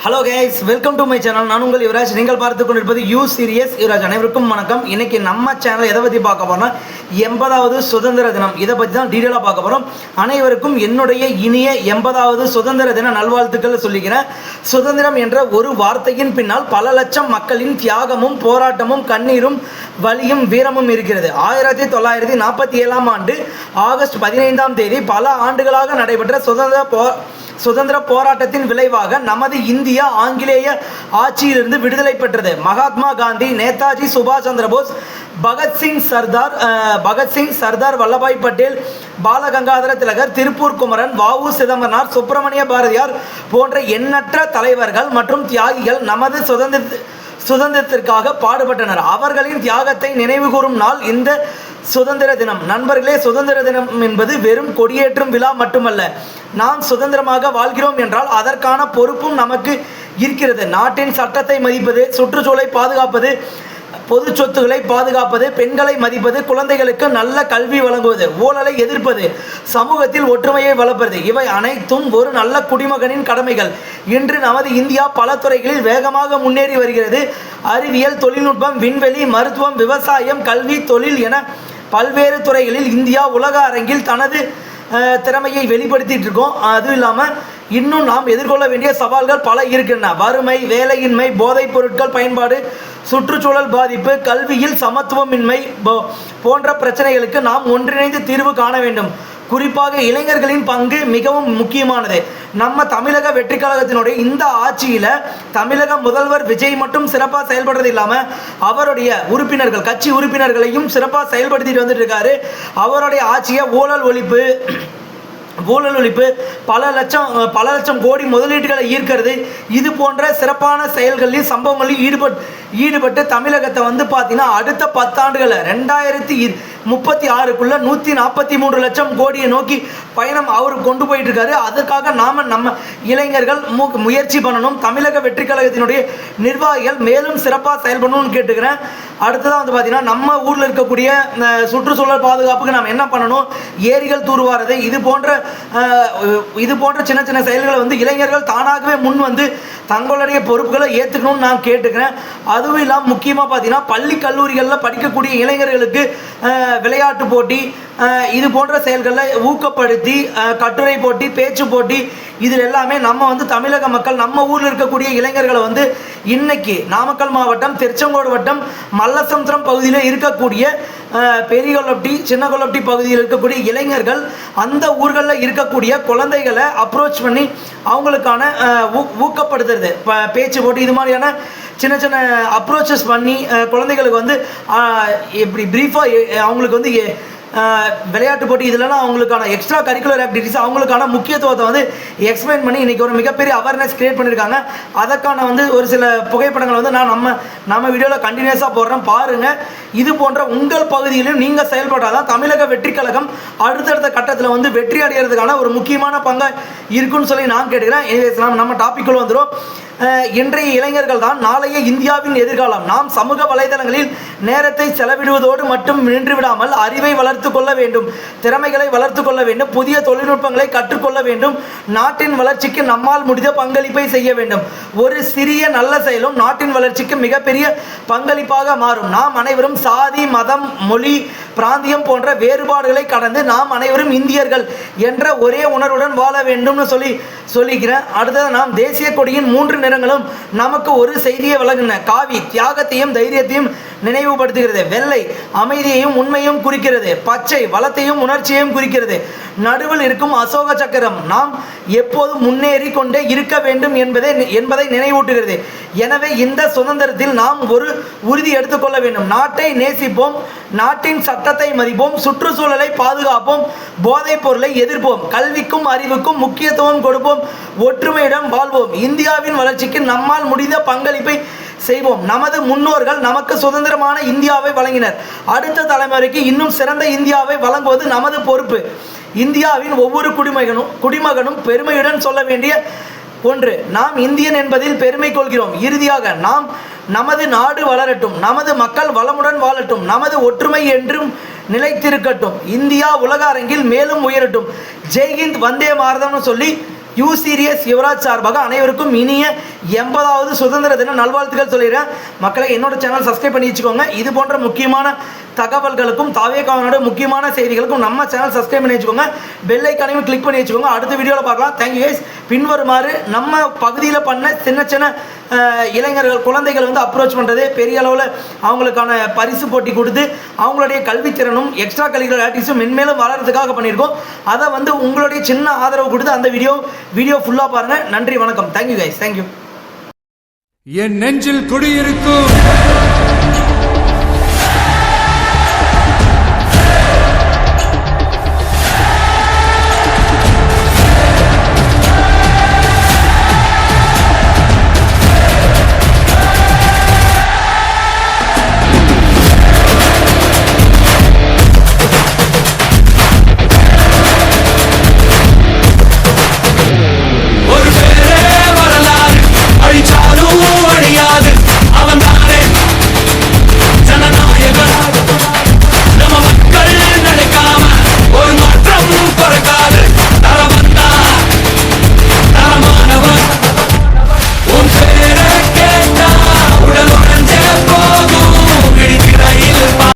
Hello guys, welcome to my channel. நான் உங்கள் யுவராஜ். நீங்கள் பார்த்து கொண்டிருப்பது யூ சீரியஸ் யுவராஜ். அனைவருக்கும் வணக்கம். இன்னைக்கு நம்ம சேனல் எதை பற்றி பார்க்க போறோம்னா 80வது சுதந்திர தினம். இதை பற்றி தான் டீட்டெயிலாக பார்க்க போகிறோம். அனைவருக்கும் என்னுடைய இனிய 80வது சுதந்திர தின நல்வாழ்த்துக்கள் சொல்லிக்கிறேன். சுதந்திரம் என்ற ஒரு வார்த்தையின் பின்னால் பல லட்சம் மக்களின் தியாகமும் போராட்டமும் கண்ணீரும் வலியும் வீரமும் இருக்கிறது. 1947ஆம் ஆண்டு ஆகஸ்ட் 15ஆம் தேதி பல ஆண்டுகளாக நடைபெற்ற சுதந்திர போராட்டத்தின் விளைவாக நமது இந்தியா ஆங்கிலேய ஆட்சியிலிருந்து விடுதலை பெற்றது. மகாத்மா காந்தி, நேதாஜி சுபாஷ் சந்திர போஸ், பகத்சிங், சர்தார் வல்லபாய் பட்டேல், பாலகங்காதர திலகர், திருப்பூர் குமரன், வ.உ. சிதம்பரனார், சுப்பிரமணிய பாரதியார் போன்ற எண்ணற்ற தலைவர்கள் மற்றும் தியாகிகள் நமது சுதந்திரத்திற்காக பாடுபட்டனர். அவர்களின் தியாகத்தை நினைவுகூரும் நாள் இந்த சுதந்திர தினம். நண்பர்களே, சுதந்திர தினம் என்பது வெறும் கொடியேற்றும் விழா மட்டுமல்ல. நாம் சுதந்திரமாக வாழ்கிறோம் என்றால் அதற்கான பொறுப்பும் நமக்கு இருக்கிறது. நாட்டின் சட்டத்தை மதிப்பது, சுற்றுச்சூழலை பாதுகாப்பது, பொது சொத்துக்களை பாதுகாப்பது, பெண்களை மதிப்பது, குழந்தைகளுக்கு நல்ல கல்வி வழங்குவது, ஊழலை எதிர்ப்பது, சமூகத்தில் ஒற்றுமையை வளர்ப்பது, இவை அனைத்தும் ஒரு நல்ல குடிமகனின் கடமைகள். இன்று நமது இந்தியா பல துறைகளில் வேகமாக முன்னேறி வருகிறது. அறிவியல், தொழில்நுட்பம், விண்வெளி, மருத்துவம், விவசாயம், கல்வி, தொழில் என பல்வேறு துறைகளில் இந்தியா உலக அரங்கில் தனது திறமையை வெளிப்படுத்திட்டு இருக்கோம். அதுவும் இல்லாமல் இன்னும் நாம் எதிர்கொள்ள வேண்டிய சவால்கள் பல இருக்கின்றன. வறுமை, வேலையின்மை, போதைப் பொருட்கள் பயன்பாடு, சுற்றுச்சூழல் பாதிப்பு, கல்வியில் சமத்துவமின்மை போன்ற பிரச்சனைகளுக்கு நாம் ஒன்றிணைந்து தீர்வு காண வேண்டும். குறிப்பாக இளைஞர்களின் பங்கு மிகவும் முக்கியமானது. நம்ம தமிழக வெற்றி கழகத்தினுடைய இந்த ஆட்சியில் தமிழக முதல்வர் விஜய் மட்டும் சிறப்பாக செயல்படுறது இல்லாமல் அவருடைய உறுப்பினர்கள், கட்சி உறுப்பினர்களையும் சிறப்பாக செயல்படுத்திட்டு வந்துட்டு இருக்காரு. அவருடைய ஆட்சியை ஊழல் ஒழிப்பு, பல லட்சம் கோடி முதலீடுகளை ஈர்க்கிறது, இது போன்ற சிறப்பான செயல்களில் சம்பவங்களில் ஈடுபட்டு தமிழகத்தை பார்த்தீங்கன்னா அடுத்த 10 ஆண்டுகளில் 2036க்குள்ள 143 லட்சம் கோடியை நோக்கி பயணம் அவர் கொண்டு போயிட்டு இருக்காரு. அதற்காக நம்ம இளைஞர்கள் முயற்சி பண்ணணும். தமிழக வெற்றி கழகத்தினுடைய நிர்வாகிகள் மேலும் சிறப்பாக செயல்படணும்னு கேட்டுக்கிறேன். அடுத்ததான் பார்த்தீங்கன்னா நம்ம ஊரில் இருக்கக்கூடிய சுற்றுச்சூழல் பாதுகாப்புக்கு நாம் என்ன பண்ணணும், ஏரிகள் தூர்வாரது, இது போன்ற சின்ன சின்ன செயல்களை இளைஞர்கள் தானாகவே முன் தங்களுடைய பொறுப்புகளை ஏற்றுக்கணும்னு நான் கேட்டுக்கிறேன். அதுவும் இல்லாமல் முக்கியமாக பார்த்தீங்கன்னா பள்ளி கல்லூரிகளில் படிக்கக்கூடிய இளைஞர்களுக்கு விளையாட்டு போட்டி, இது போன்ற செயல்களில் ஊக்கப்படுத்தி கட்டுரை போட்டி, பேச்சு போட்டி, இதில் எல்லாமே நம்ம தமிழக மக்கள், நம்ம ஊரில் இருக்கக்கூடிய இளைஞர்களை இன்னைக்கு நாமக்கல் மாவட்டம் திருச்செங்கோடு வட்டம் மல்லசமுத்திரம் பகுதியில் இருக்கக்கூடிய பெரியகொல்லப்பட்டி, சின்னகொல்லப்பட்டி பகுதியில் இருக்கக்கூடிய இளைஞர்கள் அந்த ஊர்களில் இருக்கக்கூடிய குழந்தைகளை அப்ரோச் பண்ணி அவங்களுக்கான ஊக்கப்படுத்துறது, பேச்சு போட்டு, இது மாதிரியான சின்ன சின்ன அப்ரோச்சஸ் பண்ணி குழந்தைகளுக்கு இப்படி பிரீஃபாக அவங்களுக்கு விளையாட்டு போட்டி, இதெல்லாம் அவங்களுக்கான எக்ஸ்ட்ரா கரிக்குலர் ஆக்டிவிட்டிஸ், அவங்களுக்கான முக்கியத்துவத்தை எக்ஸ்பிளைன் பண்ணி இன்றைக்கி ஒரு மிகப்பெரிய அவேர்னஸ் கிரியேட் பண்ணியிருக்காங்க. அதற்கான ஒரு சில புகைப்படங்கள் நான் நம்ம வீடியோவில் கண்டினியூஸாக போடுறேன், பாருங்கள். இது போன்ற உங்கள் பகுதியிலும் நீங்கள் செயல்பட்டால் தமிழக வெற்றி கழகம் அடுத்தடுத்த கட்டத்தில் வெற்றி அடைகிறதுக்கான ஒரு முக்கியமான பங்கு இருக்குன்னு சொல்லி நான் கேட்டுக்கிறேன். எனிவேஸ், நம்ம டாபிக்குள்ள வந்துடும். இன்றைய இளைஞர்கள் தான் நாளைய இந்தியாவின் எதிர்காலம். நாம் சமூக வலைதளங்களில் நேரத்தை செலவிடுவதோடு மட்டும் நின்று விடாமல் அறிவை வளர்த்து கொள்ள வேண்டும், திறமைகளை வளர்த்து கொள்ள வேண்டும், புதிய தொழில்நுட்பங்களை கற்றுக்கொள்ள வேண்டும், நாட்டின் வளர்ச்சிக்கு நம்மால் முடிந்த பங்களிப்பை செய்ய வேண்டும். ஒரு சிறிய நல்ல செயலும் நாட்டின் வளர்ச்சிக்கு மிகப்பெரிய பங்களிப்பாக மாறும். நாம் அனைவரும் சாதி, மதம், மொழி, பிராந்தியம் போன்ற வேறுபாடுகளை கடந்து நாம் அனைவரும் இந்தியர்கள் என்ற ஒரே உணர்வுடன் வாழ வேண்டும்னு சொல்லிக்கிறேன். அடுத்தது, நாம் தேசிய கொடியின் 3 நிறங்களும் நமக்கு ஒரு செய்தியை வழங்கின. காவி தியாகத்தையும் தைரியத்தையும் நினைவுபடுத்துகிறது, வெள்ளை அமைதியையும் உண்மையும் குறிக்கிறது, பச்சை வளத்தையும் உணர்ச்சியையும் குறிக்கிறது, நடுவில் இருக்கும் அசோக சக்கரம் நாம் எப்போதும் முன்னேறி கொண்டே இருக்க வேண்டும் என்பதை நினைவூட்டுகிறது. எனவே இந்த சுதந்திரத்தில் நாம் ஒரு உறுதி எடுத்துக்கொள்ள வேண்டும். நாட்டை நேசிப்போம், நாட்டின் சட்டத்தை மதிப்போம், சுற்றுச்சூழலை பாதுகாப்போம், போதைப் பொருளை எதிர்ப்போம், கல்விக்கும் அறிவுக்கும் முக்கியத்துவம் கொடுப்போம், ஒற்றுமையுடன் வாழ்வோம், இந்தியாவின் வளர்ச்சிக்கு நம்மால் முடிந்த பங்களிப்பை செய்வோம். நமது முன்னோர்கள் நமக்கு சுதந்திரமான இந்தியாவை வழங்கினர். அடுத்த தலைமுறைக்கு இன்னும் சிறந்த இந்தியாவை வழங்குவது நமது பொறுப்பு. இந்தியாவின் ஒவ்வொரு குடிமகனும் பெருமையுடன் சொல்ல வேண்டிய ஒன்று, நாம் இந்தியன் என்பதில் பெருமை கொள்கிறோம். இறுதியாக, நமது நாடு வளரட்டும், நமது மக்கள் வளமுடன் வாழட்டும், நமது ஒற்றுமை என்றும் நிலைத்திருக்கட்டும், இந்தியா உலக அரங்கில் மேலும் உயரட்டும். ஜெய்ஹிந்த், வந்தே மாதரம்னு சொல்லி யூ சீரியஸ் யுவராஜ் சார்பாக அனைவருக்கும் இனிய 80வது சுதந்திர தின நல்வாழ்த்துக்கள் சொல்லிடுறேன். மக்களை என்னோட சேனல் சப்ஸ்கிரைப் பண்ணி வச்சுக்கோங்க. இது போன்ற முக்கியமான தகவல்களுக்கும் தாவேகாவோட முக்கியமான செய்திகளுக்கும் நம்ம சேனல் சப்ஸ்கிரைப் பண்ணி வச்சுக்கோங்க. பெல் ஐக்கானையும் கிளிக் பண்ணி வச்சுக்கோங்க. அடுத்த வீடியோவில் பார்க்கலாம். Thank you guys. பின்வருமாறு நம்ம பகுதியில் பண்ண சின்ன சின்ன இளைஞர்கள் குழந்தைகள் வந்து அப்ரோச் பண்ணுறது, பெரிய அளவில் அவங்களுக்கான பரிசு போட்டி கொடுத்து அவங்களுடைய கல்வித்திறனும் எக்ஸ்ட்ரா கரிக்குலர் ஆக்டிவிட்டீஸும் மென்மேலும் வளர்கிறதுக்காக பண்ணியிருக்கோம். அதை வந்து உங்களுடைய சின்ன ஆதரவு கொடுத்து அந்த வீடியோ ஃபுல்லாக பாருங்கள். நன்றி, வணக்கம். Thank you guys. தேங்க்யூ. என் நெஞ்சில் குடியிருக்கும்